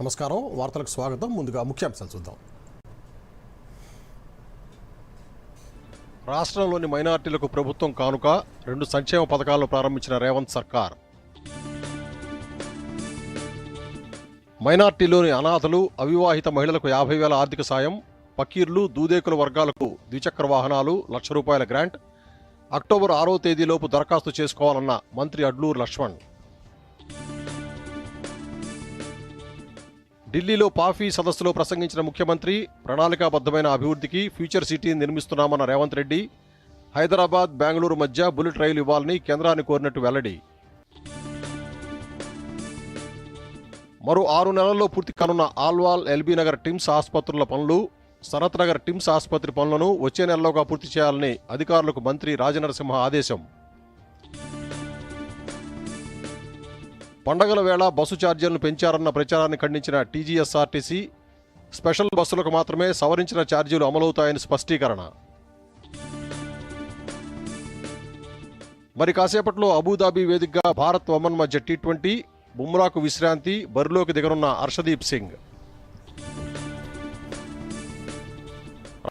నమస్కారం, వార్తలకు స్వాగతం. ముందుగా ముఖ్యాంశాలు చూద్దాం. రాష్ట్రంలోని మైనార్టీలకు ప్రభుత్వం కానుక 2 సంక్షేమ పథకాలను ప్రారంభించిన రేవంత్ సర్కార్. మైనార్టీలోని అనాథలు, అవివాహిత మహిళలకు 50,000 ఆర్థిక సాయం, పకీర్లు, దూదేకుల వర్గాలకు ద్విచక్ర వాహనాలు, ₹1,00,000 గ్రాంట్. అక్టోబర్ 6వ తేదీలోపు దరఖాస్తు చేసుకోవాలన్న మంత్రి అడ్లూరు లక్ష్మణ్. ఢిల్లీలో పాఫీ సదస్సులో ప్రసంగించిన ముఖ్యమంత్రి ప్రణాళికాబద్ధమైన అభివృద్ధికి ఫ్యూచర్ సిటీని నిర్మిస్తున్నామన్న రేవంత్ రెడ్డి. హైదరాబాద్, బెంగళూరు మధ్య బుల్లెట్ రైలు ఇవ్వాలని కేంద్రాన్ని కోరినట్టు వెల్లడి. మరో 6 నెలల్లో పూర్తి కానున్న ఆల్వాల్, ఎల్బీ నగర్ టిమ్స్ ఆసుపత్రుల పనులు, సనత్ నగర్ టిమ్స్ ఆసుపత్రి పనులను వచ్చే నెలలోగా పూర్తి చేయాలని అధికారులకు మంత్రి రాజనరసింహ ఆదేశం. పండగల వేళ బస్సు ఛార్జీలను పెంచారన్న ప్రచారాన్ని ఖండించిన టీజీఎస్ఆర్టీసీ. స్పెషల్ బస్సులకు మాత్రమే సవరించిన ఛార్జీలు అమలవుతాయని స్పష్టీకరణ. మరి కాసేపట్లో అబుదాబి వేదికగా భారత్ ఒమన్ మధ్య టీ20. బుమ్రాకు విశ్రాంతి, బరిలోకి దిగనున్న హర్షదీప్ సింగ్.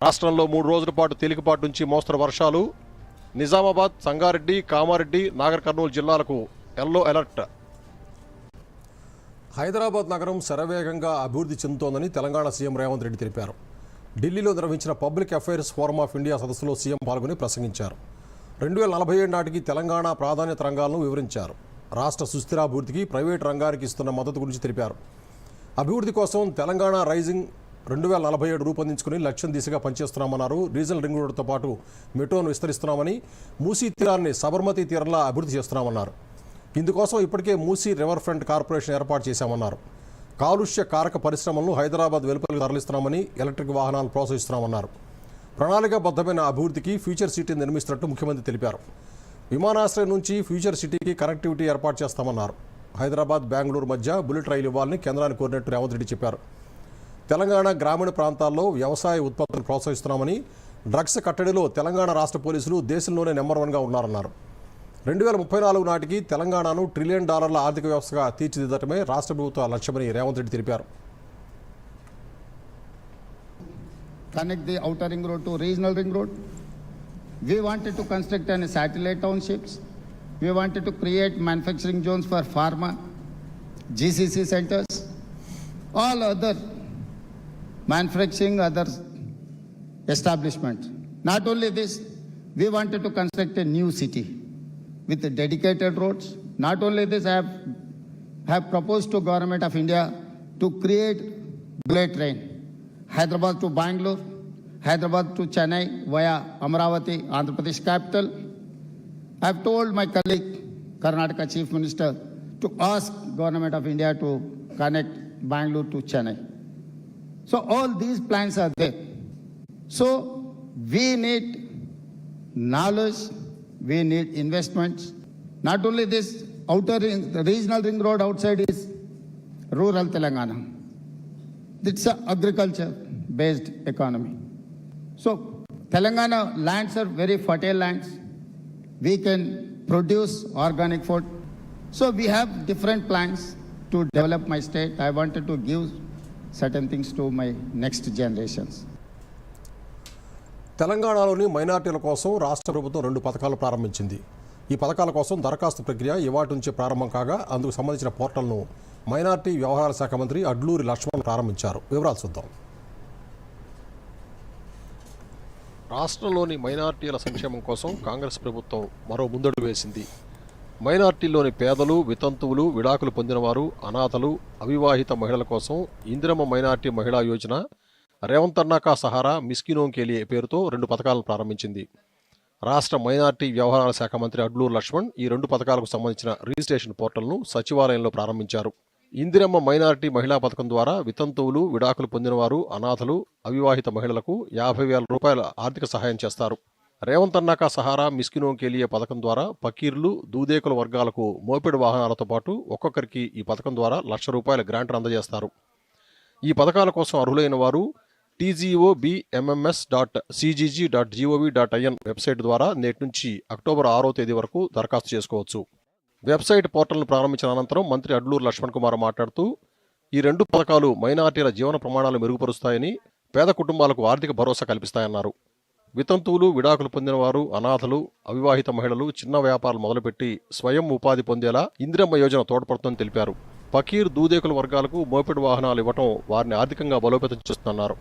రాష్ట్రంలో 3 రోజుల పాటు తేలికపాటి నుంచి మోస్తరు వర్షాలు. నిజామాబాద్, సంగారెడ్డి, కామారెడ్డి, నాగర్ కర్నూలు జిల్లాలకు ఎల్లో అలర్ట్. హైదరాబాద్ నగరం శరవేగంగా అభివృద్ధి చెందుతోందని తెలంగాణ సీఎం రేవంత్ రెడ్డి తెలిపారు. ఢిల్లీలో నిర్వహించిన public affairs forum of India సదస్సులో సీఎం పాల్గొని ప్రసంగించారు. 2047 నాటికి తెలంగాణ ప్రాధాన్యత రంగాలను వివరించారు. రాష్ట్ర సుస్థిరాభివృద్ధికి ప్రైవేటు రంగానికి ఇస్తున్న మద్దతు గురించి తెలిపారు. అభివృద్ధి కోసం తెలంగాణ రైజింగ్ 2047 రూపొందించుకుని లక్ష్యం దిశగా పనిచేస్తున్నామన్నారు. రీజనల్ రింగ్ రోడ్డుతో పాటు మెట్రోను విస్తరిస్తున్నామని, మూసీ తీరాన్ని సబర్మతి తీరంలా అభివృద్ధి చేస్తున్నామన్నారు. ఇందుకోసం ఇప్పటికే మూసీ రివర్ ఫ్రంట్ కార్పొరేషన్ ఏర్పాటు చేశామన్నారు. కాలుష్య కారక పరిశ్రమలను హైదరాబాద్ వెలుపలికి తరలిస్తున్నామని, ఎలక్ట్రిక్ వాహనాలు ప్రోత్సహిస్తున్నామన్నారు. ప్రణాళికాబద్ధమైన అభివృద్ధికి ఫ్యూచర్ సిటీని నిర్మిస్తున్నట్టు ముఖ్యమంత్రి తెలిపారు. విమానాశ్రయం నుంచి ఫ్యూచర్ సిటీకి కనెక్టివిటీ ఏర్పాటు చేస్తామన్నారు. హైదరాబాద్, బెంగళూరు మధ్య బుల్లెట్ రైలు ఇవ్వాలని కేంద్రాన్ని కోరినట్టు రేవంత్ రెడ్డి చెప్పారు. తెలంగాణ గ్రామీణ ప్రాంతాల్లో వ్యవసాయ ఉత్పత్తులను ప్రోత్సహిస్తున్నామని, డ్రగ్స్ కట్టడిలో తెలంగాణ రాష్ట్ర పోలీసులు దేశంలోనే నెంబర్ 1గా ఉన్నారన్నారు. 2034 నాటికి తెలంగాణను $1 ట్రిలియన్ ఆర్థిక వ్యవస్థగా తీర్చిదిద్దటమే రాష్ట్ర ప్రభుత్వ లక్ష్యమని రేవంత్ రెడ్డి తెలిపారు. Connect the outer ring road to regional ring road. We wanted to construct an satellite townships. We wanted to create manufacturing zones for pharma, GCC centers, all other manufacturing other establishments. Not only this, we wanted to construct a new city with dedicated roads. Not only this, I have proposed to Government of India to create bullet train, Hyderabad to Bangalore, Hyderabad to Chennai via Amravati, Andhra Pradesh capital. I have told my colleague, Karnataka Chief Minister, to ask Government of India to connect Bangalore to Chennai. So all these plans are there. So we need knowledge, we need investments. Not only this, the regional ring road outside is rural Telangana. It's an agriculture-based economy. So Telangana lands are very fertile lands. We can produce organic food. So we have different plans to develop my state. I wanted to give certain things to my next generations. తెలంగాణలోని మైనార్టీల కోసం రాష్ట్ర ప్రభుత్వం 2 పథకాలు ప్రారంభించింది. ఈ పథకాల కోసం దరఖాస్తు ప్రక్రియ ఇవాటి నుంచి ప్రారంభం కాగా అందుకు సంబంధించిన పోర్టల్ను మైనార్టీ వ్యవహారాల శాఖ మంత్రి అడ్లూరి లక్ష్మణ్ ప్రారంభించారు. వివరాలు చూద్దాం. రాష్ట్రంలోని మైనార్టీల సంక్షేమం కోసం కాంగ్రెస్ ప్రభుత్వం మరో ముందడుగు వేసింది. మైనార్టీల్లోని పేదలు, వితంతువులు, విడాకులు పొందినవారు, అనాథలు, అవివాహిత మహిళల కోసం ఇందిరమ్మ మైనార్టీ మహిళా యోజన, రేవంత్ అన్నా కా సహారా, మిస్కినోం కే లియే పేరుతో 2 పథకాలను ప్రారంభించింది. రాష్ట్ర మైనార్టీ వ్యవహారాల శాఖ మంత్రి అడ్లూరు లక్ష్మణ్ ఈ 2 పథకాలకు సంబంధించిన రిజిస్ట్రేషన్ పోర్టల్ను సచివాలయంలో ప్రారంభించారు. ఇందిరమ్మ మైనార్టీ మహిళా పథకం ద్వారా వితంతువులు, విడాకులు పొందినవారు, అనాథలు, అవివాహిత మహిళలకు ₹50,000 ఆర్థిక సహాయం చేస్తారు. రేవంత్ అన్నా కా సహారా, మిస్కినోం కే లియే పథకం ద్వారా పకీర్లు, దూదేకుల వర్గాలకు మోపెడ్ వాహనాలతో పాటు ఒక్కొక్కరికి ఈ పథకం ద్వారా ₹1,00,000 గ్రాంట్ అందజేస్తారు. ఈ పథకాల కోసం అర్హులైన వారు tgobmms.cgg.gov.in వెబ్సైట్ ద్వారా నేటి నుంచి అక్టోబర్ 6వ తేదీ వరకు దరఖాస్తు చేసుకోవచ్చు. వెబ్సైట్ పోర్టల్ను ప్రారంభించిన అనంతరం మంత్రి అడ్లూరు లక్ష్మణ్ కుమార్ మాట్లాడుతూ ఈ 2 పథకాలు మైనారిటీల జీవన ప్రమాణాలు మెరుగుపరుస్తాయని, పేద కుటుంబాలకు ఆర్థిక భరోసా కల్పిస్తాయన్నారు. వితంతువులు, విడాకులు పొందినవారు, అనాథలు, అవివాహిత మహిళలు చిన్న వ్యాపారాలు మొదలుపెట్టి స్వయం ఉపాధి పొందేలా ఇందిరమ్మ యోజన తోడ్పడుతుందని తెలిపారు. ఫకీర్, దూదేకుల వర్గాలకు మోపెడ్ వాహనాలు ఇవ్వటం వారిని ఆర్థికంగా బలోపేతం చేస్తున్నారు.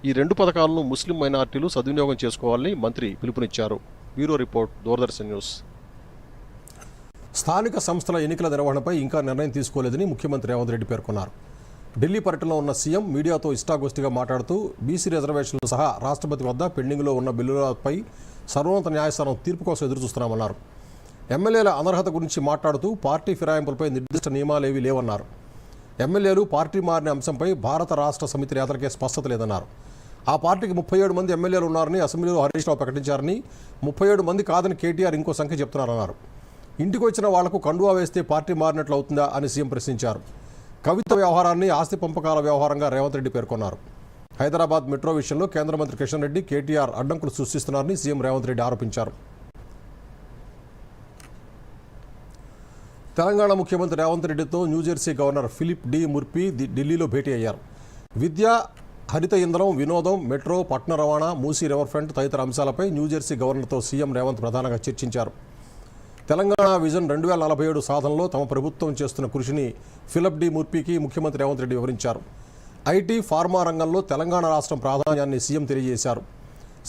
ఈ 2 పథకాలను ముస్లిం మైనారిటీలు సద్వినియోగం చేసుకోవాలని మంత్రి పిలుపునిచ్చారు. Bureau report, Doordarshan news. స్థానిక సంస్థల ఎన్నికల నిర్వహణపై ఇంకా నిర్ణయం తీసుకోలేదని ముఖ్యమంత్రి రేవంత్ రెడ్డి పేర్కొన్నారు. ఢిల్లీ పర్యటనలో ఉన్న సీఎం మీడియాతో ఇష్టాగోష్ఠిగా మాట్లాడుతూ బీసీ రిజర్వేషన్లు సహా రాష్ట్రపతి వద్ద పెండింగ్లో ఉన్న బిల్లులపై సర్వోన్నత న్యాయస్థానం తీర్పు కోసం ఎదురుచూస్తున్నామన్నారు. ఎమ్మెల్యేల అనర్హత గురించి మాట్లాడుతూ పార్టీ ఫిరాయింపులపై నిర్దిష్ట నియమాలేవీ లేవన్నారు. ఎమ్మెల్యేలు పార్టీ మారిన అంశంపై భారత రాష్ట్ర సమితి నేతలకే స్పష్టత లేదన్నారు. ఆ పార్టీకి 37 మంది ఎమ్మెల్యేలు ఉన్నారని అసెంబ్లీలో హరీష్ రావు ప్రకటించారని, 37 మంది కాదని కేటీఆర్ ఇంకో సంఖ్య చెప్తున్నారన్నారు. ఇంటికి వచ్చిన వాళ్లకు కండువా వేస్తే పార్టీ మారినట్లు అవుతుందా అని సీఎం ప్రశ్నించారు. కవిత వ్యవహారాన్ని ఆస్తి పంపకాల వ్యవహారంగా రేవంత్ రెడ్డి పేర్కొన్నారు. హైదరాబాద్ మెట్రో విషయంలో కేంద్ర మంత్రి కిషన్ రెడ్డి, కేటీఆర్ అడ్డంకులు సృష్టిస్తున్నారని సీఎం రేవంత్ రెడ్డి ఆరోపించారు. తెలంగాణ ముఖ్యమంత్రి రేవంత్ రెడ్డితో న్యూజెర్సీ గవర్నర్ ఫిలిప్ డి ముర్పీ ఢిల్లీలో భేటీ అయ్యారు. విద్య, హరిత ఇంధనం, వినోదం, మెట్రో, పట్టణ రవాణా, మూసీ రివర్ ఫ్రంట్ తదితర అంశాలపై న్యూజెర్సీ గవర్నర్తో సీఎం రేవంత్ ప్రధానంగా చర్చించారు. తెలంగాణ విజన్ 2047 సాధనలో తమ ప్రభుత్వం చేస్తున్న కృషిని ఫిలిప్ డి ముర్పీకి ముఖ్యమంత్రి రేవంత్ రెడ్డి వివరించారు. ఐటీ, ఫార్మా రంగంలో తెలంగాణ రాష్ట్రం ప్రాధాన్యాన్ని సీఎం తెలియజేశారు.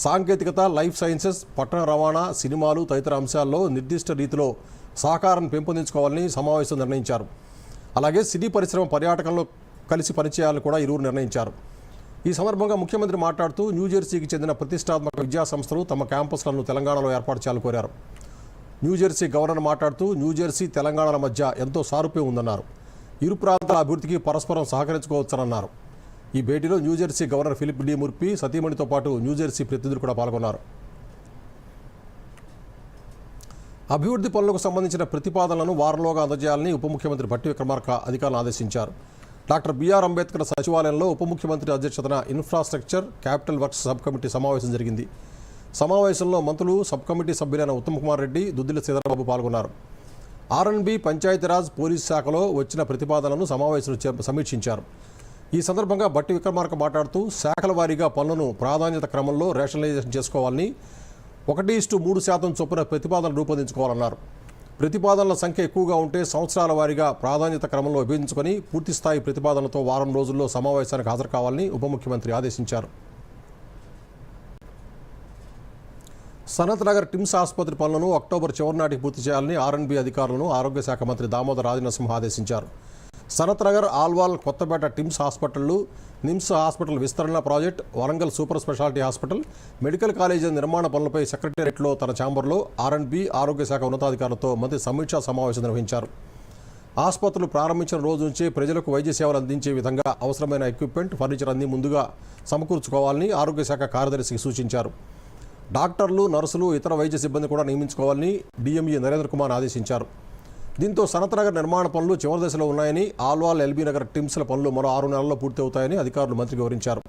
సాంకేతికత, లైఫ్ సైన్సెస్, పట్టణ రవాణా, సినిమాలు తదితర అంశాల్లో నిర్దిష్ట రీతిలో సహకారాన్ని పెంపొందించుకోవాలని సమావేశం నిర్ణయించారు. అలాగే సినీ పరిశ్రమ, పర్యాటకంలో కలిసి పనిచేయాలని కూడా ఇరువురు నిర్ణయించారు. ఈ సందర్భంగా ముఖ్యమంత్రి మాట్లాడుతూ న్యూజెర్సీకి చెందిన ప్రతిష్టాత్మక విద్యా సంస్థలు తమ క్యాంపస్లను తెలంగాణలో ఏర్పాటు చేయాలని కోరారు. న్యూజెర్సీ గవర్నర్ మాట్లాడుతూ న్యూజెర్సీ, తెలంగాణల మధ్య ఎంతో సారూప్యం ఉందన్నారు. ఇరు ప్రాంతాల అభివృద్ధికి పరస్పరం సహకరించుకోవచ్చన్నారు. ఈ భేటీలో న్యూజెర్సీ గవర్నర్ ఫిలిప్ డి ముర్పీ, సతీమణితో పాటు న్యూజెర్సీ ప్రతినిధులు కూడా పాల్గొన్నారు. అభివృద్ధి పనులకు సంబంధించిన ప్రతిపాదనలను వారంలోగా అందజేయాలని ఉప ముఖ్యమంత్రి భట్టి విక్రమార్క అధికారులను ఆదేశించారు. డాక్టర్ బిఆర్ అంబేద్కర్ సచివాలయంలో ఉప ముఖ్యమంత్రి అధ్యక్షతన infrastructure, capital works sub committee సమావేశం జరిగింది. సమావేశంలో మంత్రులు, సబ్ కమిటీ సభ్యులైన ఉత్తమ్ కుమార్ రెడ్డి, దుద్దిల శ్రీధరబాబు పాల్గొన్నారు. ఆర్ఎండ్బి, పంచాయతీరాజ్, పోలీస్ శాఖలో వచ్చిన ప్రతిపాదనలను సమావేశంలో సమీక్షించారు. ఈ సందర్భంగా భట్టి విక్రమార్క మాట్లాడుతూ శాఖల వారీగా పనులను ప్రాధాన్యత క్రమంలో రేషనలైజేషన్ చేసుకోవాలని, 1:3% చొప్పున ప్రతిపాదనలు రూపొందించుకోవాలన్నారు. ప్రతిపాదనల సంఖ్య ఎక్కువగా ఉంటే సంవత్సరాల వారీగా ప్రాధాన్యత క్రమంలో విభజించుకొని పూర్తిస్థాయి ప్రతిపాదనలతో వారం రోజుల్లో సమావేశానికి హాజరు కావాలని ఉప ముఖ్యమంత్రి ఆదేశించారు. సనత్ నగర్ టిమ్స్ ఆసుపత్రి పనులను అక్టోబర్ చివరి నాటికి పూర్తి చేయాలని ఆర్ఎండ్బి అధికారులను ఆరోగ్య శాఖ మంత్రి దామోదర్ రాజనరసింహ ఆదేశించారు. సనత్ నగర్, ఆల్వాల్, కొత్తపేట టిమ్స్ హాస్పిటళ్లు, నిమ్స్ హాస్పిటల్ విస్తరణ project, Warangal super speciality hospital, medical college నిర్మాణ పనులపై సెక్రటేరియట్లో తన ఛాంబర్లో ఆర్ఎండ్బి, ఆరోగ్య శాఖ ఉన్నతాధికారులతో మంత్రి సమీక్షా సమావేశం నిర్వహించారు. ఆసుపత్రులు ప్రారంభించిన రోజు నుంచే ప్రజలకు వైద్య సేవలు అందించే విధంగా అవసరమైన ఎక్విప్మెంట్, ఫర్నిచర్ అన్ని ముందుగా సమకూర్చుకోవాలని ఆరోగ్య శాఖ కార్యదర్శికి సూచించారు. డాక్టర్లు, నర్సులు, ఇతర వైద్య సిబ్బంది కూడా నియమించుకోవాలని డిఎంఈ నరేంద్ర కుమార్ ఆదేశించారు. దీంతో సనత్ నగర్ నిర్మాణ పనులు చివరి దశలో ఉన్నాయని, ఆల్వాల్, ఎల్బీ నగర్ టిమ్స్ల పనులు మరో 6 నెలల్లో పూర్తి అవుతాయని అధికారులు మంత్రికి వివరించారు.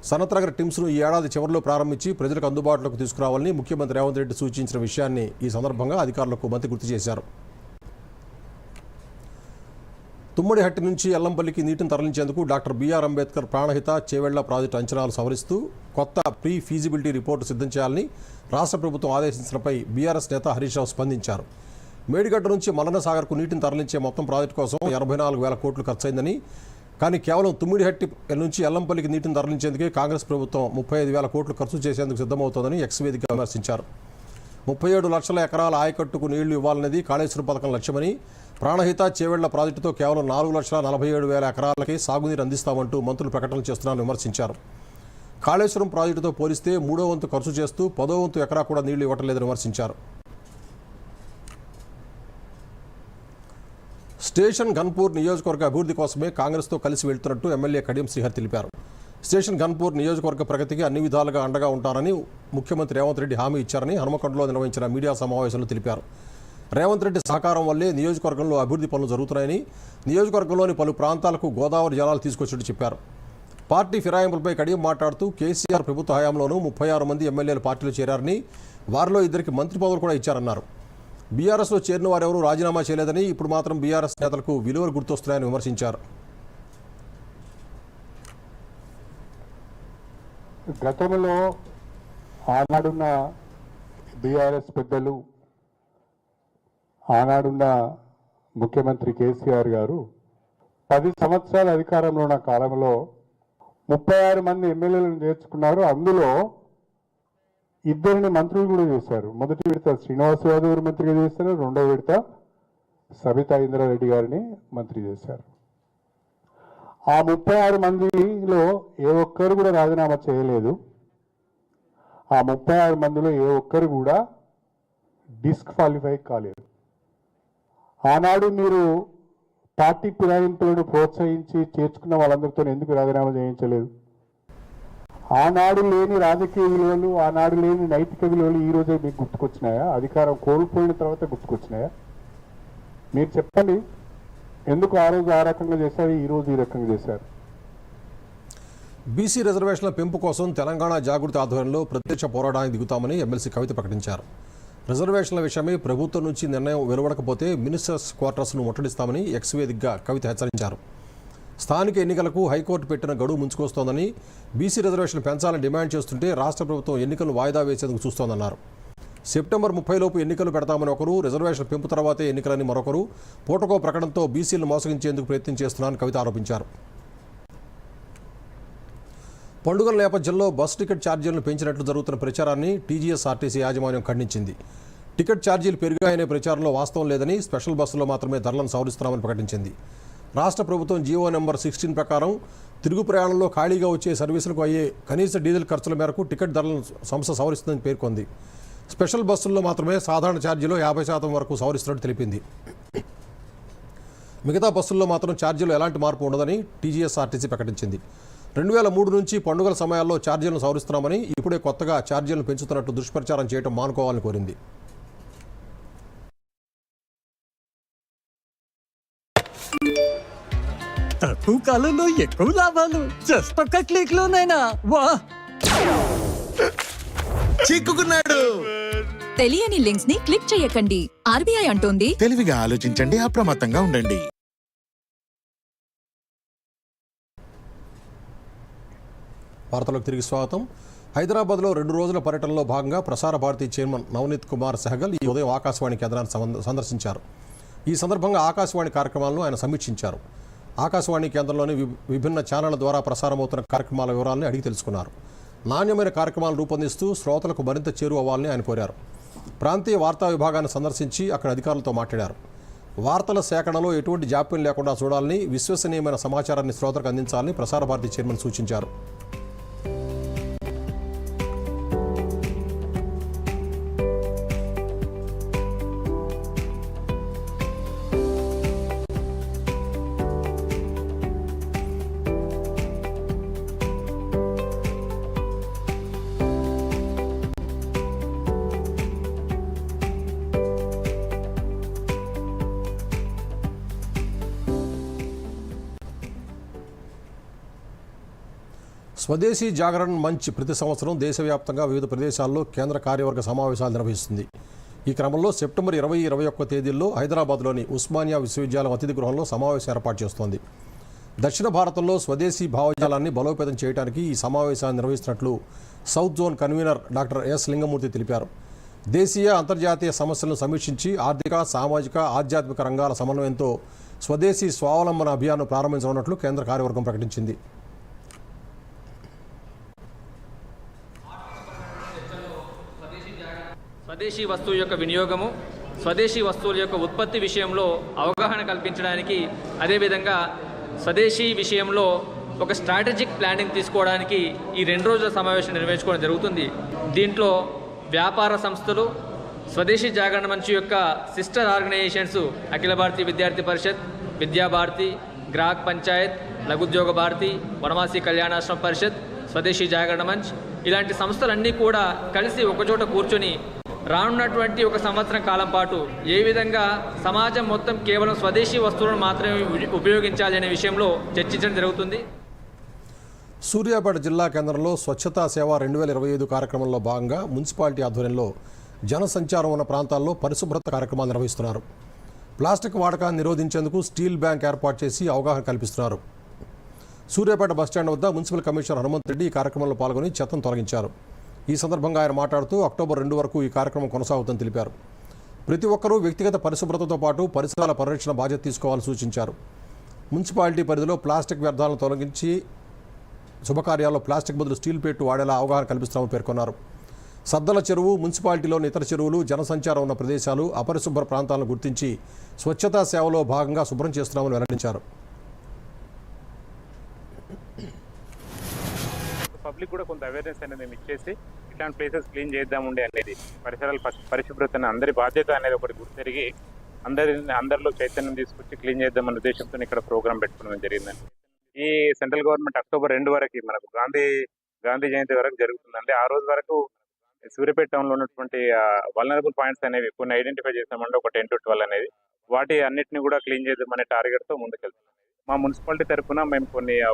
సనత్ నగర్ టిమ్స్ను ఈ ఏడాది చివరిలో ప్రారంభించి ప్రజలకు అందుబాటులోకి తీసుకురావాలని ముఖ్యమంత్రి రేవంత్ రెడ్డి సూచించిన విషయాన్ని ఈ సందర్భంగా అధికారులకు మంత్రి గుర్తు చేశారు. తుమ్మడిహట్టి నుంచి ఎల్లంపల్లికి నీటిని తరలించేందుకు doctor BR Ambedkar Pranahita, Chevella project అంచనాలు సవరిస్తూ కొత్త ప్రీ ఫీజిబిలిటీ రిపోర్టు సిద్ధం చేయాలని రాష్ట్ర ప్రభుత్వం ఆదేశించడంపై బీఆర్ఎస్ నేత హరీష్ రావు స్పందించారు. మేడిగడ్డ నుంచి మల్లన్న సాగర్కు నీటిని తరలించే మొత్తం ప్రాజెక్టు కోసం 84,000 కోట్లు ఖర్చయిందని, కానీ కేవలం తుమ్మిడిహట్టి నుంచి ఎల్లంపల్లికి నీటిని తరలించేందుకే కాంగ్రెస్ ప్రభుత్వం 35,000 కోట్లు ఖర్చు చేసేందుకు సిద్ధమవుతోందని ఎక్స్ వేదికగా విమర్శించారు. 37 లక్షల ఎకరాల ఆయకట్టుకు నీళ్లు ఇవ్వాలనేది కాళేశ్వరం పథకం లక్ష్యమని, ప్రాణహిత, చేవెళ్ల ప్రాజెక్టుతో కేవలం 4,47,000 ఎకరాలకే సాగునీరు అందిస్తామంటూ మంత్రులు ప్రకటనలు చేస్తున్నారని విమర్శించారు. కాళేశ్వరం ప్రాజెక్టుతో పోలిస్తే 3వ వంతు ఖర్చు చేస్తూ 10వ వంతు ఎకరా కూడా నీళ్లు ఇవ్వటం లేదని విమర్శించారు. స్టేషన్ ఘన్పూర్ నియోజకవర్గ అభివృద్ధి కోసమే కాంగ్రెస్తో కలిసి వెళ్తున్నట్టు ఎమ్మెల్యే కడియం శ్రీహర్ తెలిపారు. స్టేషన్ ఘన్పూర్ నియోజకవర్గ ప్రగతికి అన్ని విధాలుగా అండగా ఉంటారని ముఖ్యమంత్రి రేవంత్ రెడ్డి హామీ ఇచ్చారని హనుమకొండలో నిర్వహించిన మీడియా సమావేశంలో తెలిపారు. రేవంత్ రెడ్డి సహకారం వల్లే నియోజకవర్గంలో అభివృద్ధి పనులు జరుగుతున్నాయని, నియోజకవర్గంలోని పలు ప్రాంతాలకు గోదావరి జలాలు తీసుకొచ్చినట్టు చెప్పారు. పార్టీ ఫిరాయింపులపై కడియం మాట్లాడుతూ కేసీఆర్ ప్రభుత్వ హయాంలోనూ 36 మంది ఎమ్మెల్యేలు పార్టీలో చేరారని, వారిలో 2 మంత్రి పదవులు కూడా ఇచ్చారన్నారు. బీఆర్ఎస్లో చేరిన వారెవరూ రాజీనామా చేయలేదని, ఇప్పుడు మాత్రం బీఆర్ఎస్ నేతలకు విలువలు గుర్తొస్తున్నాయని విమర్శించారు. గతంలో ఆనాడున్న బీఆర్ఎస్ పెద్దలు, ఆనాడున్న ముఖ్యమంత్రి కేసీఆర్ గారు 10 సంవత్సరాల అధికారంలో ఉన్న కాలంలో 36 మంది ఎమ్మెల్యేలను చేర్చుకున్నారు. అందులో 2 మంత్రులు కూడా చేశారు. మొదటి విడత శ్రీనివాస్ యాదవ్ మంత్రిగా చేశారు, రెండో విడత సబితా ఇంద్రారెడ్డి గారిని మంత్రి చేశారు. ఆ 36 మందిలో ఏ ఒక్కరు కూడా రాజీనామా చేయలేదు. ఆ 36 మందిలో ఏ ఒక్కరు కూడా డిస్క్వాలిఫై కాలేదు. ఆనాడు మీరు పార్టీ ఫిరాయింపులను ప్రోత్సహించి చేర్చుకున్న వాళ్ళందరితో ఎందుకు రాజీనామా చేయించలేదు? ఆనాడు లేని రాజకీయ విలువలు, ఆనాడు లేని నైతిక విలువలు ఈ రోజే మీకు గుర్తుకొచ్చినాయా? అధికారం కోల్పోయిన తర్వాత గుర్తుకొచ్చినాయా? మీరు చెప్పండి, ఎందుకు ఆ రోజు ఆ రకంగా చేశారు, ఈ రోజు ఈ రకంగా చేశారు? బీసీ రిజర్వేషన్ల పెంపు కోసం తెలంగాణ జాగృతి ఆధ్వర్యంలో ప్రత్యక్ష పోరాటానికి దిగుతామని ఎమ్మెల్సీ కవిత ప్రకటించారు. రిజర్వేషన్ల విషయమై ప్రభుత్వం నుంచి నిర్ణయం వెలువడకపోతే మినిస్టర్స్ క్వార్టర్స్ను ముట్టడిస్తామని ఎక్స్ వేదికగా కవిత హెచ్చరించారు. స్థానిక ఎన్నికలకు హైకోర్టు పెట్టిన గడువు ముంచుకొస్తోందని, బీసీ రిజర్వేషన్లు పెంచాలని డిమాండ్ చేస్తుంటే రాష్ట్ర ప్రభుత్వం ఎన్నికలను వాయిదా వేసేందుకు చూస్తోందన్నారు. సెప్టెంబర్ 30 లోపు ఎన్నికలు పెడతామని ఒకరు, రిజర్వేషన్ పెంపు తర్వాతే ఎన్నికలని మరొకరు పూటకో ప్రకటనతో బీసీలను మోసగించేందుకు ప్రయత్నం చేస్తున్నారని కవిత ఆరోపించారు. పండుగల నేపథ్యంలో బస్ టికెట్ ఛార్జీలను పెంచినట్లు జరుగుతున్న ప్రచారాన్ని టీజీఎస్ఆర్టీసీ యాజమాన్యం ఖండించింది. టికెట్ ఛార్జీలు పెరిగాయనే ప్రచారంలో వాస్తవం లేదని, స్పెషల్ బస్సుల్లో మాత్రమే ధరలను సవరిస్తున్నామని ప్రకటించింది. రాష్ట్ర ప్రభుత్వం జీవో నెంబర్ 16 ప్రకారం తిరుగు ప్రయాణంలో ఖాళీగా వచ్చే సర్వీసులకు అయ్యే కనీస డీజిల్ ఖర్చుల మేరకు టికెట్ ధరలను సంస్థ సవరిస్తుందని పేర్కొంది. స్పెషల్ బస్సుల్లో మాత్రమే సాధారణ ఛార్జీలో 50% వరకు సవరిస్తున్నట్టు తెలిపింది. మిగతా బస్సుల్లో మాత్రం ఛార్జీలో ఎలాంటి మార్పు ఉండదని టీజీఎస్ఆర్టీసీ ప్రకటించింది. 2003 నుంచి పండుగల సమయాల్లో ఛార్జీలను సవరిస్తున్నామని, ఇప్పుడే కొత్తగా ఛార్జీలను పెంచుతున్నట్టు దుష్ప్రచారం చేయడం మానుకోవాలని కోరింది. తక్కువ కాలంలో ఎక్కువ లాభాలు జస్ట్ ఒక్క క్లిక్ లోనైనా వా! చిక్కుకున్నాడు. తెలియని లింక్స్ ని క్లిక్ చేయకండి. ఆర్బీఐ అంటోంది, తెలివిగా ఆలోచించండి, అప్రమత్తంగా ఉండండి. వార్తలకు తిరిగి స్వాగతం. హైదరాబాద్లో 2 రోజుల పర్యటనలో భాగంగా ప్రసార భారతి చైర్మన్ నవనీత్ కుమార్ సెహగల్ ఈ ఉదయం ఆకాశవాణి కేంద్రాన్ని సందర్శించారు. ఈ సందర్భంగా ఆకాశవాణి కార్యక్రమాలను ఆయన సమీక్షించారు. ఆకాశవాణి కేంద్రంలోని విభిన్న ఛానళ్ల ద్వారా ప్రసారమవుతున్న కార్యక్రమాల వివరాలను అడిగి తెలుసుకున్నారు. నాణ్యమైన కార్యక్రమాలు రూపొందిస్తూ శ్రోతలకు మరింత చేరువవ్వాలని ఆయన కోరారు. ప్రాంతీయ వార్తా విభాగాన్ని సందర్శించి అక్కడ అధికారులతో మాట్లాడారు. వార్తల సేకరణలో ఎటువంటి జాప్యం లేకుండా చూడాలని, విశ్వసనీయమైన సమాచారాన్ని శ్రోతలకు అందించాలని ప్రసార భారతి చైర్మన్ సూచించారు. స్వదేశీ జాగరణ్ మంచ్ ప్రతి సంవత్సరం దేశవ్యాప్తంగా వివిధ ప్రదేశాల్లో కేంద్ర కార్యవర్గ సమావేశాలు నిర్వహిస్తుంది. ఈ క్రమంలో సెప్టెంబర్ 20, 21 తేదీల్లో హైదరాబాద్లోని ఉస్మానియా విశ్వవిద్యాలయం అతిథి గృహంలో సమావేశం ఏర్పాటు చేస్తోంది. దక్షిణ భారతంలో స్వదేశీ భావజాలాన్ని బలోపేతం చేయడానికి ఈ సమావేశాన్ని నిర్వహిస్తున్నట్లు south zone convener doctor yes Lingamurthy తెలిపారు. దేశీయ, అంతర్జాతీయ సమస్యలను సమీక్షించి ఆర్థిక, సామాజిక, ఆధ్యాత్మిక రంగాల సమన్వయంతో స్వదేశీ స్వావలంబన అభియాన్ను ప్రారంభించనున్నట్లు కేంద్ర కార్యవర్గం ప్రకటించింది. స్వదేశీ వస్తువు యొక్క వినియోగము, స్వదేశీ వస్తువుల యొక్క ఉత్పత్తి విషయంలో అవగాహన కల్పించడానికి, అదేవిధంగా స్వదేశీ విషయంలో ఒక స్ట్రాటజిక్ ప్లానింగ్ తీసుకోవడానికి ఈ 2 రోజుల సమావేశం నిర్వహించుకోవడం జరుగుతుంది. దీంట్లో వ్యాపార సంస్థలు, స్వదేశీ జాగరణ మంచ్ యొక్క సిస్టర్ ఆర్గనైజేషన్స్ అఖిల భారతీయ విద్యార్థి పరిషత్, విద్యాభారతి, గ్రాహక్ పంచాయత్, లఘుద్యోగ భారతి, వనవాసి కళ్యాణాశ్రమ పరిషత్, స్వదేశీ జాగరణ మంచ్ ఇలాంటి సంస్థలన్నీ కూడా కలిసి ఒకచోట కూర్చొని రానున్నటువంటి 1 సంవత్సరం కాలం పాటు ఏ విధంగా సమాజం మొత్తం కేవలం స్వదేశీ వస్తువులను మాత్రమే ఉపయోగించాలి అనే విషయంలో చర్చించడం జరుగుతుంది. సూర్యాపేట జిల్లా కేంద్రంలో స్వచ్ఛతా సేవ 2025 కార్యక్రమంలో భాగంగా మున్సిపాలిటీ ఆధ్వర్యంలో జనసంచారం ఉన్న ప్రాంతాల్లో పరిశుభ్రత కార్యక్రమాలు నిర్వహిస్తున్నారు. ప్లాస్టిక్ వాడకాన్ని నిరోధించేందుకు స్టీల్ బ్యాంక్ ఏర్పాటు చేసి అవగాహన కల్పిస్తున్నారు. సూర్యాపేట బస్టాండ్ వద్ద మున్సిపల్ కమిషనర్ హనుమంత్ రెడ్డి ఈ కార్యక్రమంలో పాల్గొని చెత్తను తొలగించారు. ఈ సందర్భంగా ఆయన మాట్లాడుతూ అక్టోబర్ 2 వరకు ఈ కార్యక్రమం కొనసాగుతుందని తెలిపారు. ప్రతి ఒక్కరూ వ్యక్తిగత పరిశుభ్రతతో పాటు పరిసరాల పరిరక్షణ బాధ్యత తీసుకోవాలని సూచించారు. మున్సిపాలిటీ పరిధిలో ప్లాస్టిక్ వ్యర్థాలను తొలగించి శుభకార్యాల్లో ప్లాస్టిక్ బదులు స్టీల్ ప్లేట్ వాడేలా అవగాహన కల్పిస్తామని పేర్కొన్నారు. సద్దల చెరువు, మున్సిపాలిటీలోని ఇతర చెరువులు, జనసంచారం ఉన్న ప్రదేశాలు, అపరిశుభ్ర ప్రాంతాలను గుర్తించి స్వచ్ఛతా సేవలో భాగంగా శుభ్రం చేస్తున్నామని వెల్లడించారు. పబ్లిక్ కూడా కొంత అవేర్నెస్ అనేది మేము ఇచ్చేసి ఇట్లాంటి ప్లేసెస్ క్లీన్ చేద్దాముండే అనేది పరిసరాల పరిశుభ్రతను అందరి బాధ్యత అనేది ఒకటి గుర్తెరిగి అందరిలో చైతన్యం తీసుకొచ్చి క్లీన్ చేద్దామన్న ఉద్దేశంతో ఇక్కడ ప్రోగ్రామ్ పెట్టుకోవడం జరిగిందండి. ఈ సెంట్రల్ గవర్నమెంట్ అక్టోబర్ 2 వరకు మనకు గాంధీ జయంతి వరకు జరుగుతుందండి. ఆ రోజు వరకు సూర్యాపేట టౌన్లో ఉన్నటువంటి వల్నరబుల్ పాయింట్స్ అనేవి కొన్ని ఐడెంటిఫై చేసామంటే ఒక 10 to 12 అనేది వాటి అన్నిటిని కూడా క్లీన్ చేద్దామనే టార్గెట్తో ముందుకెళ్తున్నాం. మా మున్సిపాలిటీ తరఫున మేము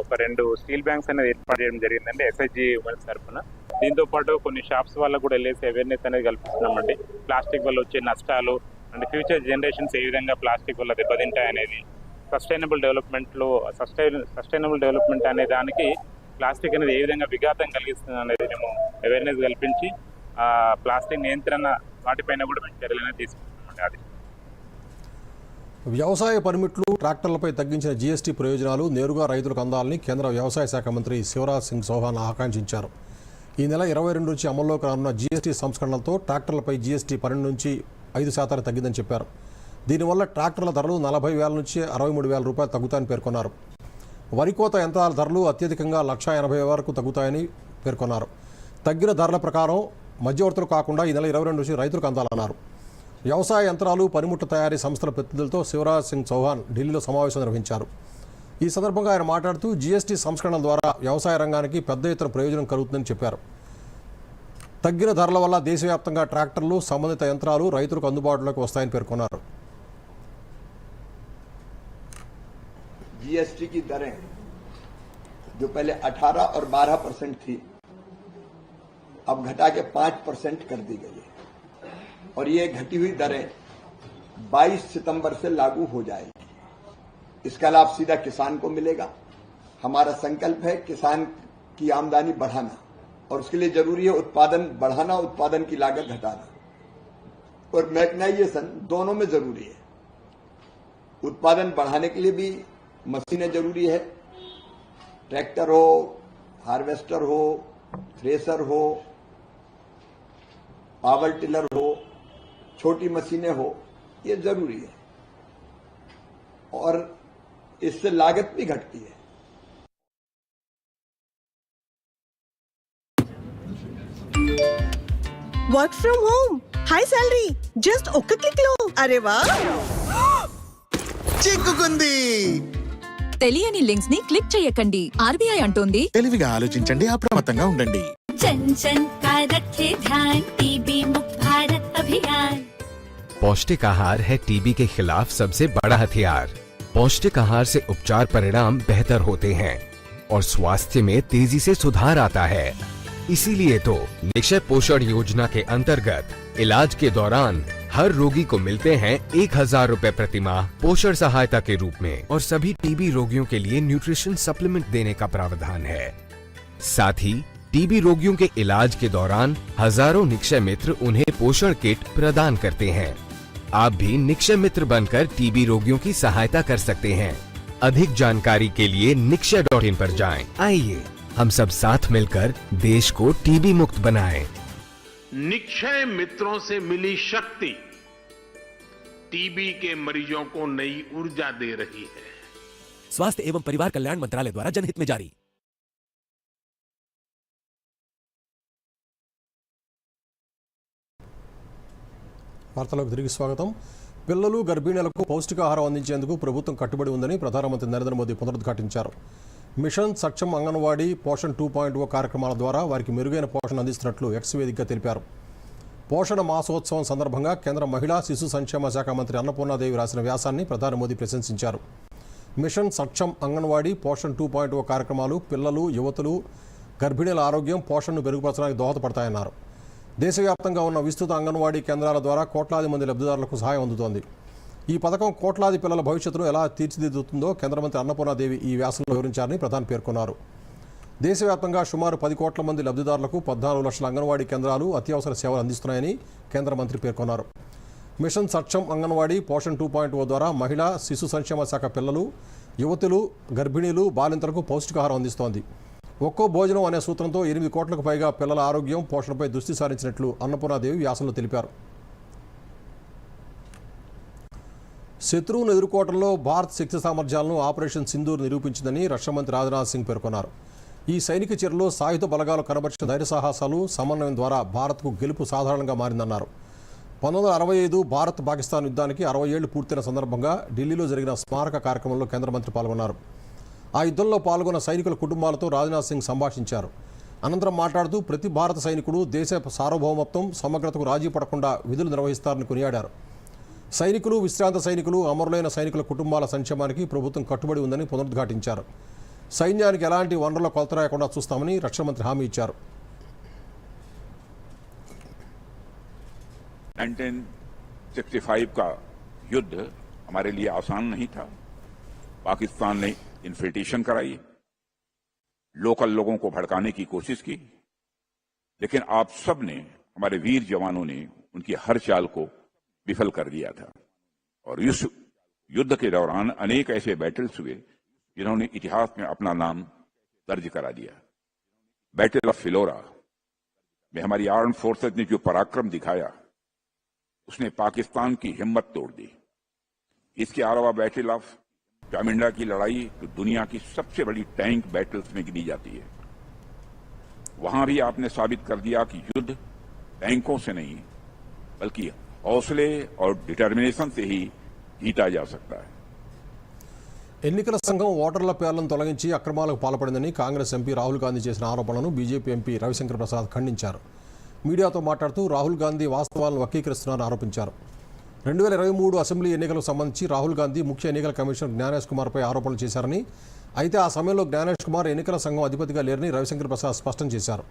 ఒక 2 స్టీల్ బ్యాంక్స్ అనేది ఏర్పాటు చేయడం జరిగిందండి ఎస్ఐజి ఉమెన్స్ తరఫున. దీంతో పాటు కొన్ని షాప్స్ వాళ్ళకు కూడా వెళ్ళేసి అవేర్నెస్ అనేది కల్పిస్తున్నామండి. ప్లాస్టిక్ వల్ల వచ్చే నష్టాలు అండ్ ఫ్యూచర్ జనరేషన్స్ ఏ విధంగా ప్లాస్టిక్ వల్ల దెబ్బతింటాయి అనేది, సస్టైనబుల్ డెవలప్మెంట్ అనే దానికి ప్లాస్టిక్ అనేది ఏ విధంగా విఘాతం కలిగిస్తుంది అనేది మేము అవేర్నెస్ కల్పించి ప్లాస్టిక్ నియంత్రణ వాటిపైన కూడా మేము చర్యలు అనేది తీసుకుంటున్నామండి. అది వ్యవసాయ పర్మిట్లు, ట్రాక్టర్లపై తగ్గించిన జీఎస్టీ ప్రయోజనాలు నేరుగా రైతులకు అందాలని కేంద్ర వ్యవసాయ శాఖ మంత్రి శివరాజ్ సింగ్ చౌహాన్ ఆకాంక్షించారు. ఈ నెల 22 నుంచి అమల్లోకి రానున్న జీఎస్టీ సంస్కరణలతో ట్రాక్టర్లపై జీఎస్టీ 12 నుంచి 5% తగ్గిందని చెప్పారు. దీనివల్ల ట్రాక్టర్ల ధరలు 40,000 నుంచి 63,000 రూపాయలు తగ్గుతాయని పేర్కొన్నారు. వరికోత యంత్రాల ధరలు అత్యధికంగా 1,80,000 వరకు తగ్గుతాయని పేర్కొన్నారు. తగ్గిన ధరల ప్రకారం మధ్యవర్తులు కాకుండా ఈ నెల 22 నుంచి రైతులకు అందాలన్నారు. వ్యవసాయ యంత్రాలు, పనిముట్ల తయారీ సంస్థల ప్రతినిధులతో శివరాజ్ సింగ్ చౌహాన్ ఢిల్లీలో సమావేశం నిర్వహించారు. ఈ సందర్భంగా ఆయన మాట్లాడుతూ జీఎస్టీ సంస్కరణల ద్వారా వ్యవసాయ రంగానికి పెద్ద ఎత్తున ప్రయోజనం కలుగుతుందని చెప్పారు. తగ్గిన ధరల వల్ల దేశవ్యాప్తంగా ట్రాక్టర్లు, సంబంధిత యంత్రాలు రైతులకు అందుబాటులోకి వస్తాయని పేర్కొన్నారు. जीएसटी की दरें जो पहले 18 और 12% थी, अब घटा के 5% कर दी गई है और ये घटी हुई दरें 22 सितंबर से लागू हो जाएगी. इसका लाभ सीधा किसान को मिलेगा. हमारा संकल्प है किसान की आमदनी बढ़ाना और उसके लिए जरूरी है उत्पादन बढ़ाना, उत्पादन की लागत घटाना और मैकेनाइजेशन दोनों में जरूरी है. उत्पादन बढ़ाने के लिए भी मशीनें जरूरी है. ट्रैक्टर हो, हार्वेस्टर हो, थ्रेसर हो, पावर टिलर हो, छोटी मशीनें हो, ये जरूरी है और इससे लागत भी घटती है. Work from home, high salary, just ఒక్క క్లిక్ లో. అరే వా, చిక్కుకుంది. తెలియని లింక్స్ ని క్లిక్ చేయకండి. ఆర్బీఐ అంటోంది తెలివిగా ఆలోచించండి, అప్రమత్తంగా ఉండండి. जन जन का रखे ध्यान, टीबी मुक्त भारत अभियान. पौष्टिक आहार है टीबी के खिलाफ सबसे बड़ा हथियार. पौष्टिक आहार से उपचार परिणाम बेहतर होते हैं और स्वास्थ्य में तेजी से सुधार आता है. इसीलिए तो निक्षय पोषण योजना के अंतर्गत इलाज के दौरान हर रोगी को मिलते हैं 1,000 रुपए प्रति माह पोषण सहायता के रूप में और सभी टीबी रोगियों के लिए न्यूट्रिशन सप्लीमेंट देने का प्रावधान है. साथ ही टीबी रोगियों के इलाज के दौरान हजारों निक्षय मित्र उन्हें पोषण किट प्रदान करते हैं. आप भी निक्षय मित्र बनकर टीबी रोगियों की सहायता कर सकते हैं. अधिक जानकारी के लिए nikshay.in पर जाएं. आइए हम सब साथ मिलकर देश को टीबी मुक्त बनाएं. निक्षय मित्रों से मिली शक्ति टीबी के मरीजों को नई ऊर्जा दे रही है. स्वास्थ्य एवं परिवार कल्याण मंत्रालय द्वारा जनहित में जारी. వార్తలకు తిరిగి స్వాగతం. పిల్లలు, గర్భిణీలకు పౌష్టికాహారం అందించేందుకు ప్రభుత్వం కట్టుబడి ఉందని ప్రధానమంత్రి నరేంద్ర మోదీ పునరుద్ఘాటించారు. మిషన్ సక్షమ్ అంగన్వాడీ, పోషణ్ 2.0 కార్యక్రమాల ద్వారా వారికి మెరుగైన పోషణ అందిస్తున్నట్లు ఎక్స్ వేదికగా తెలిపారు. పోషణ మాసోత్సవం సందర్భంగా కేంద్ర మహిళా శిశు సంక్షేమ శాఖ మంత్రి అన్నపూర్ణాదేవి రాసిన వ్యాసాన్ని ప్రధాని మోదీ ప్రశంసించారు. మిషన్ సక్షమ్ అంగన్వాడీ, పోషణ్ 2.0 కార్యక్రమాలు పిల్లలు, యువతులు, గర్భిణీల ఆరోగ్యం, పోషణను మెరుగుపరచడానికి దోహదపడతాయన్నారు. దేశవ్యాప్తంగా ఉన్న విస్తృత అంగన్వాడీ కేంద్రాల ద్వారా కోట్లాది మంది లబ్ధిదారులకు సహాయం అందుతోంది. ఈ పథకం కోట్లాది పిల్లల భవిష్యత్తును ఎలా తీర్చిదిద్దుతుందో కేంద్ర మంత్రి అన్నపూర్ణాదేవి ఈ వ్యాసంలో వివరించారని ప్రధాని పేర్కొన్నారు. దేశవ్యాప్తంగా సుమారు 10 కోట్ల మంది లబ్ధిదారులకు 14 లక్షల అంగన్వాడీ కేంద్రాలు అత్యవసర సేవలు అందిస్తున్నాయని కేంద్ర మంత్రి పేర్కొన్నారు. మిషన్ సక్షం అంగన్వాడీ పోషణ్ 2.0 ద్వారా మహిళా శిశు సంక్షేమ శాఖ పిల్లలు, యువతులు, గర్భిణీలు, బాలింతలకు పౌష్టికాహారం అందిస్తోంది. ఒక్కో భోజనం అనే సూత్రంతో 8 కోట్లకు పైగా పిల్లల ఆరోగ్యం, పోషణపై దృష్టి సారించినట్లు అన్నపూర్ణాదేవి వ్యాసంలో తెలిపారు. శత్రువును ఎదుర్కోవడంలో భారత్ శక్తి సామర్థ్యాలను ఆపరేషన్ సింధూర్ నిరూపించిందని రక్షణ మంత్రి రాజ్నాథ్ సింగ్ పేర్కొన్నారు. ఈ సైనిక చర్యలో సాయుధ బలగాలు కనబర్చిన ధైర్య సాహసాలు, సమన్వయం ద్వారా భారత్కు గెలుపు సాధారణంగా మారిందన్నారు. 1965 భారత్ పాకిస్తాన్ యుద్ధానికి 60 ఏళ్లు పూర్తయిన సందర్భంగా ఢిల్లీలో జరిగిన స్మారక కార్యక్రమంలో కేంద్ర మంత్రి పాల్గొన్నారు. ఆ యుద్ధంలో పాల్గొన్న సైనికుల కుటుంబాలతో రాజ్నాథ్ సింగ్ సంభాషించారు. అనంతరం మాట్లాడుతూ ప్రతి భారత సైనికుడు దేశ సార్వభౌమత్వం, సమగ్రతకు రాజీ పడకుండా విధులు నిర్వహిస్తారని కొనియాడారు. సైనికులు, విశ్రాంత సైనికులు, అమరులైన సైనికుల కుటుంబాల సంక్షేమానికి ప్రభుత్వం కట్టుబడి ఉందని పునరుద్ఘాటించారు. సైన్యానికి ఎలాంటి వనరుల కొలత రాకుండా చూస్తామని రక్షణ మంత్రి హామీ ఇచ్చారు. 1965 का युद्ध हमारे लिए आसान नहीं था. पाकिस्तान ने इन्फिल्ट्रेशन कराई, लोकल लोगों को भड़काने की कोशिश की, लेकिन आप सब ने, हमारे वीर जवानों ने उनकी हर चाल को विफल कर दिया था. और इस युद्ध के दौरान अनेक ऐसे बैटल्स हुए जिन्होंने इतिहास में अपना नाम दर्ज करा दिया. बैटल ऑफ फिलोरा में हमारी आर्म फोर्सेज ने जो पराक्रम दिखाया, उसने पाकिस्तान की हिम्मत तोड़ दी. इसके अलावा बैटल ऑफ चामिंडा की लड़ाई तो दुनिया की सबसे बड़ी टैंक बैटल्स में गिनी जाती है. वहां भी आपने साबित कर दिया कि युद्ध टैंकों से नहीं बल्कि हौसले और डिटर्मिनेशन से ही जीता जा सकता है. ఎన్నికల సంఘం ఓటర్ల పేర్లను తొలగించి అక్రమాలకు పాల్పడిందని కాంగ్రెస్ ఎంపీ రాహుల్ గాంధీ చేసిన ఆరోపణలను బీజేపీ ఎంపీ రవిశంకర్ ప్రసాద్ ఖండించారు. మీడియాతో మాట్లాడుతూ రాహుల్ గాంధీ వాస్తవాలను వక్రీకరిస్తున్నారని ఆరోపించారు. 2023 అసెంబ్లీ ఎన్నికలకు సంబంధించి రాహుల్ గాంధీ ముఖ్య ఎన్నికల కమిషనర్ జ్ఞానేష్ కుమార్పై ఆరోపణలు చేశారని, అయితే ఆ సమయంలో జ్ఞానేష్ కుమార్ ఎన్నికల సంఘం అధిపతిగా లేరని రవిశంకర్ ప్రసాద్ స్పష్టం చేశారు.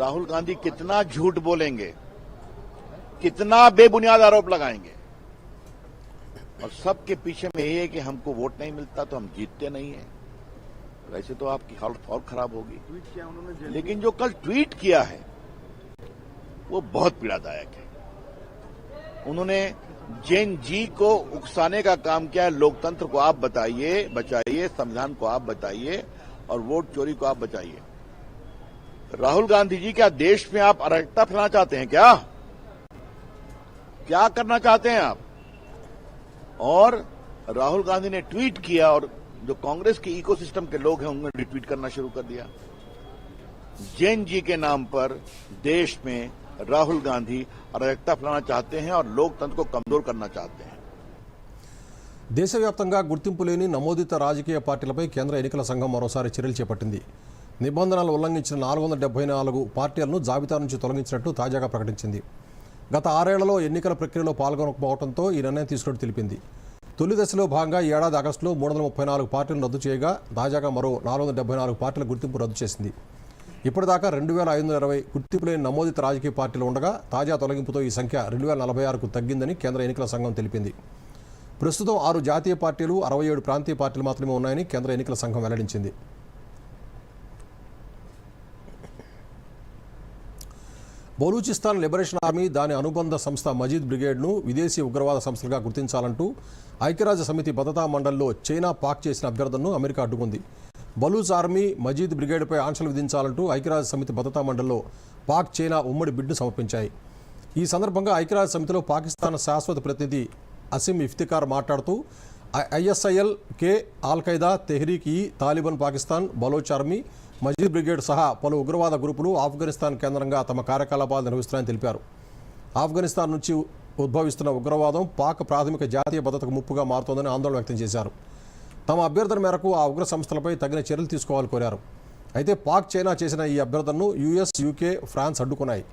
राहुल गांधी कितना झूठ बोलेंगे, कितना बेबुनियाद आरोप लगाएंगे, और सबके पीछे में यही है कि हमको वोट नहीं मिलता तो हम जीतते नहीं है. वैसे तो आपकी हालत और खराब होगी. लेकिन जो कल ट्वीट किया है वो बहुत पीड़ादायक है. उन्होंने जैन जी को उकसाने का काम किया है. लोकतंत्र को आप बचाइए, संविधान को आप बताइए और वोट चोरी को आप बचाइए. राहुल गांधी जी, क्या देश में आप अराजकता फैलाना चाहते हैं? क्या करना चाहते हैं आप? और राहुल गांधी ने ट्वीट किया और जो कांग्रेस के इकोसिस्टम के लोग हैं उन्होंने रिट्वीट करना शुरू कर दिया. जैन जी के नाम पर देश में राहुल गांधी अराजकता फैलाना चाहते हैं और लोकतंत्र को कमजोर करना चाहते हैं. దేశవ్యాప్తంగా గుర్తింపు లేని నమోదిత రాజకీయ పార్టీలపై కేంద్ర ఎన్నికల సంఘం మరోసారి చర్యలు చేపట్టింది. నిబంధనలు ఉల్లంఘించిన 474 పార్టీలను జాబితా నుంచి తొలగించినట్లు తాజాగా ప్రకటించింది. గత 6 ఏళ్లలో ఎన్నికల ప్రక్రియలో పాల్గొనకపోవడంతో ఈ నిర్ణయం తీసుకున్నట్టు తెలిపింది. తొలి దశలో భాగంగా ఈ ఏడాది ఆగస్టులో 334 పార్టీలను రద్దు చేయగా తాజాగా మరో 474 పార్టీల గుర్తింపు రద్దు చేసింది. ఇప్పటిదాకా 2520 గుర్తింపు లేని నమోదిత రాజకీయ పార్టీలు ఉండగా తాజా తొలగింపుతో ఈ సంఖ్య 2046కు తగ్గిందని కేంద్ర ఎన్నికల సంఘం తెలిపింది. ప్రస్తుతం 6 జాతీయ పార్టీలు, 67 ప్రాంతీయ పార్టీలు మాత్రమే ఉన్నాయని కేంద్ర ఎన్నికల సంఘం వెల్లడించింది. బలూచిస్తాన్ లిబరేషన్ ఆర్మీ, దాని అనుబంధ సంస్థ మజీద్ బ్రిగేడ్ను విదేశీ ఉగ్రవాద సంస్థలుగా గుర్తించాలంటూ ఐక్యరాజ్య సమితి భద్రతా మండలిలో చైనా, పాక్ చేసిన అభ్యర్థనను అమెరికా అడ్డుకుంది. బలూచ్ ఆర్మీ, మజీద్ బ్రిగేడ్పై ఆంక్షలు విధించాలంటూ ఐక్యరాజ్య సమితి భద్రతా మండలిలో పాక్, చైనా ఉమ్మడి బిడ్ను సమర్పించాయి. ఈ సందర్భంగా ఐక్యరాజ్య సమితిలో పాకిస్తాన్ శాశ్వత ప్రతినిధి అసిమ్ ఇఫ్తికార్ మాట్లాడుతూ ISIL, K, al-Qaeda, Tehreek-e Taliban Pakistan, Baloch Army, Majeed Brigade సహా పలు ఉగ్రవాద గ్రూపులు ఆఫ్ఘనిస్తాన్ కేంద్రంగా తమ కార్యకలాపాలు నిర్వహిస్తున్నాయని తెలిపారు. ఆఫ్ఘనిస్తాన్ నుంచి ఉద్భవిస్తున్న ఉగ్రవాదం పాక్ ప్రాథమిక జాతీయ భద్రతకు ముప్పుగా మారుతోందని ఆందోళన వ్యక్తం చేశారు. తమ అభ్యర్థన మేరకు ఆ ఉగ్ర సంస్థలపై తగిన చర్యలు తీసుకోవాలని కోరారు. అయితే పాక్, చైనా చేసిన ఈ అభ్యర్థనను యూఎస్, యూకే, ఫ్రాన్స్ అడ్డుకున్నాయి.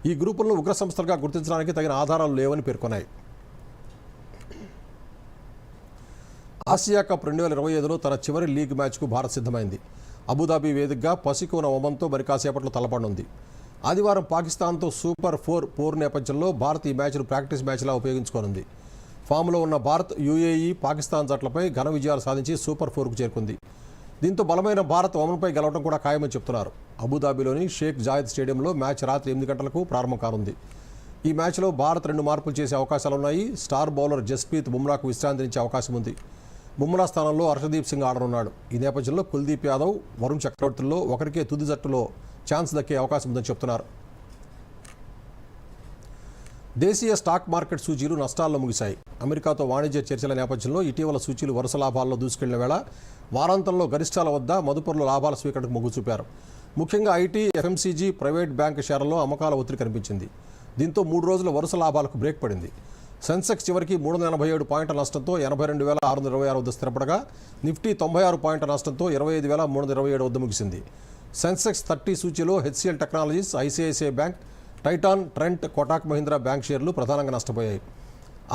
ఈ గ్రూపులను ఉగ్ర సంస్థలుగా గుర్తించడానికి తగిన ఆధారాలు లేవని పేర్కొన్నాయి. ఆసియా కప్ 2025లో తన చివరి లీగ్ మ్యాచ్కు భారత్ సిద్ధమైంది. అబుదాబి వేదికగా పసికోన ఒమన్తో మరి కాసేపట్లో తలపడనుంది. ఆదివారం పాకిస్తాన్తో సూపర్ 4 పోరు నేపథ్యంలో భారత్ ఈ మ్యాచ్ను ప్రాక్టీస్ మ్యాచ్లా ఉపయోగించుకోనుంది. ఫామ్లో ఉన్న భారత్, యుఏఈ, పాకిస్తాన్ జట్లపై ఘన విజయాలు సాధించి సూపర్ 4కు చేరుకుంది. దీంతో బలమైన భారత్ ఒమన్పై గెలవడం కూడా ఖాయమని చెప్తున్నారు. అబుదాబిలోని షేక్ జాయద్ స్టేడియంలో మ్యాచ్ రాత్రి 8 గంటలకు ప్రారంభం కానుంది. ఈ మ్యాచ్లో భారత్ 2 మార్పులు చేసే అవకాశాలున్నాయి. స్టార్ బౌలర్ జస్ప్రీత్ బుమ్రాకు విశ్రాంతినిచ్చే అవకాశం ఉంది. బుమ్రా స్థానంలో హర్షదీప్ సింగ్ ఆడనున్నాడు. ఈ నేపథ్యంలో కుల్దీప్ యాదవ్, వరుణ్ చక్రవర్తుల్లో ఒకరికే తుది జట్టులో ఛాన్స్ దక్కే అవకాశం ఉందని చెప్తున్నారు. దేశీయ స్టాక్ మార్కెట్ సూచీలు నష్టాల్లో ముగిశాయి. అమెరికాతో వాణిజ్య చర్చల నేపథ్యంలో ఇటీవల సూచీలు వరుస లాభాల్లో దూసుకెళ్లిన వేళ వారాంతంలో గరిష్టాల వద్ద మదుపరులు లాభాల స్వీకరణకు మొగ్గు చూపారు. ముఖ్యంగా ఐటీ, ఎఫ్ఎంసీజీ, ప్రైవేట్ బ్యాంక్ షేర్లలో అమ్మకాల ఒత్తిడి కనిపించింది. దీంతో 3 రోజుల వరుస లాభాలకు బ్రేక్ పడింది. సెన్సెక్స్ చివరికి 387 పాయింట్ల నష్టంతో 82,626 వద్ద స్థిరపడగా నిఫ్టీ 96 పాయింట్ల నష్టంతో 25,327 వద్ద ముగిసింది. సెన్సెక్స్ 30 సూచీలో HCL Technologies, ICICI Bank, Titan, Trent, Kotak Mahindra Bank షేర్లు ప్రధానంగా నష్టపోయాయి.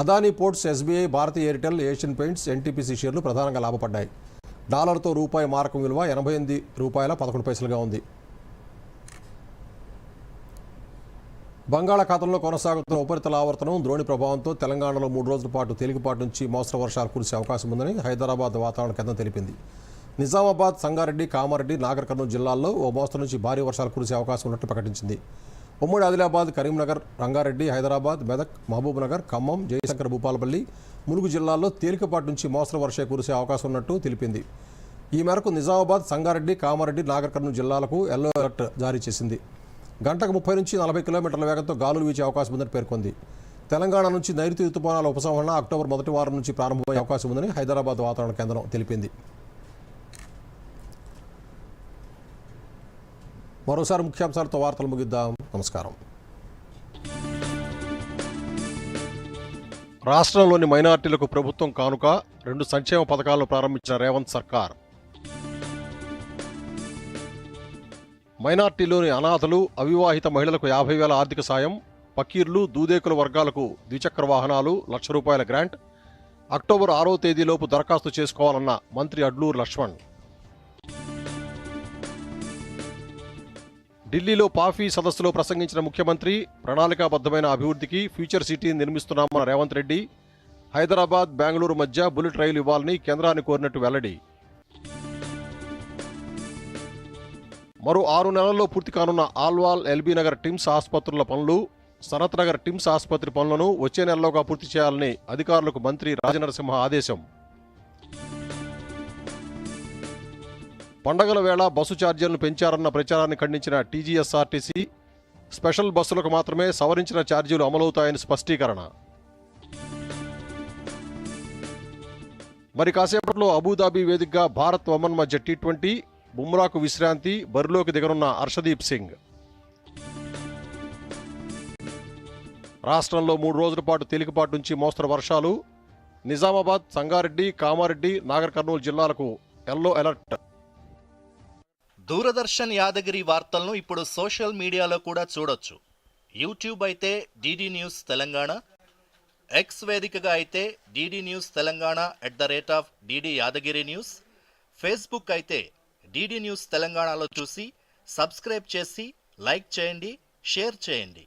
Adani Ports, SBI, Bharti Airtel, Asian Paints, NTPC షేర్లు ప్రధానంగా లాభపడ్డాయి. డాలర్తో రూపాయి మారకం విలువ ₹88.11గా ఉంది. బంగాళాఖాతంలో కొనసాగుతున్న ఉపరితల ఆవర్తనం, ద్రోణి ప్రభావంతో తెలంగాణలో 3 రోజుల పాటు తేలికపాటి నుంచి మోస్తరు వర్షాలు కురిసే అవకాశం ఉందని హైదరాబాద్ వాతావరణ కేంద్రం తెలిపింది. నిజామాబాద్, సంగారెడ్డి, కామారెడ్డి, నాగర్ కర్నూలు జిల్లాల్లో ఓ మోస్తరు నుంచి భారీ వర్షాలు కురిసే అవకాశం ఉన్నట్లు ప్రకటించింది. ఉమ్మడి ఆదిలాబాద్, కరీంనగర్, రంగారెడ్డి, హైదరాబాద్, మెదక్, మహబూబ్నగర్, ఖమ్మం, జయశంకర్, భూపాలపల్లి, ములుగు జిల్లాల్లో తేలికపాటి నుంచి మోస్తరు వర్షం కురిసే అవకాశం ఉన్నట్టు తెలిపింది. ఈ మేరకు నిజామాబాద్, సంగారెడ్డి, కామారెడ్డి, నాగర్ కర్నూలు జిల్లాలకు ఎల్లో అలర్ట్ జారీ చేసింది. గంటకు 30 నుంచి 40 కిలోమీటర్ల వేగంతో గాలులు వీచే అవకాశం ఉందని పేర్కొంది. తెలంగాణ నుంచి నైరుతి ఋతుపవనాల ఉపసంహరణ అక్టోబర్ మొదటి వారం నుంచి ప్రారంభమయ్యే అవకాశం ఉందని హైదరాబాద్ వాతావరణ కేంద్రం తెలిపింది. మరోసారి ముఖ్యాంశాలతో వార్తలు ముగిద్దాం. నమస్కారం. రాష్ట్రంలోని మైనార్టీలకు ప్రభుత్వం కానుక, 2 సంక్షేమ పథకాలను ప్రారంభించిన రేవంత్ సర్కార్. మైనార్టీలోని అనాథలు, అవివాహిత మహిళలకు 50,000 ఆర్థిక సాయం, పకీర్లు, దూదేకుల వర్గాలకు ద్విచక్ర వాహనాలు, ₹1,00,000 గ్రాంట్. అక్టోబర్ 6వ తేదీలోపు దరఖాస్తు చేసుకోవాలన్న మంత్రి అడ్లూరు లక్ష్మణ్. ఢిల్లీలో పాఫీ సదస్సులో ప్రసంగించిన ముఖ్యమంత్రి, ప్రణాళికాబద్ధమైన అభివృద్ధికి ఫ్యూచర్ సిటీని నిర్మిస్తున్నామన్న రేవంత్ రెడ్డి. హైదరాబాద్, బెంగళూరు మధ్య బుల్లెట్ రైలు ఇవ్వాలని కేంద్రాన్ని కోరినట్టు వెల్లడి. మరో 6 నెలల్లో పూర్తి కానున్న ఆల్వాల్, ఎల్బీ నగర్ టిమ్స్ ఆసుపత్రుల పనులు, సనత్ నగర్ టిమ్స్ ఆసుపత్రి పనులను వచ్చే నెలలోగా పూర్తి చేయాలని అధికారులకు మంత్రి రాజనరసింహ ఆదేశం. పండగల వేళ బస్సు ఛార్జీలను పెంచారన్న ప్రచారాన్ని ఖండించిన టీజీఎస్ఆర్టీసీ, స్పెషల్ బస్సులకు మాత్రమే సవరించిన ఛార్జీలు అమలవుతాయని స్పష్టీకరణ. మరి కాసేపట్లో అబుదాబి వేదికగా భారత్, ఒమన్ మధ్య T20, బుమ్రాకు విశ్రాంతి, బరిలోకి దిగనున్న హర్షదీప్ సింగ్. రాష్ట్రంలో 3 రోజుల పాటు తేలికపాటి నుంచి మోస్తరు వర్షాలు. నిజామాబాద్, సంగారెడ్డి, కామారెడ్డి, నాగర్ కర్నూలు జిల్లాలకు ఎల్లో అలర్ట్. దూరదర్శన్ యాదగిరి వార్తలను ఇప్పుడు సోషల్ మీడియాలో కూడా చూడొచ్చు. యూట్యూబ్ అయితే DD న్యూస్ తెలంగాణ, ఎక్స్ వేదికగా అయితే DD news Telangana @DD Yadagiri news, Facebook అయితే DD న్యూస్ తెలంగాణలో చూసి సబ్స్క్రైబ్ చేసి లైక్ చేయండి, షేర్ చేయండి.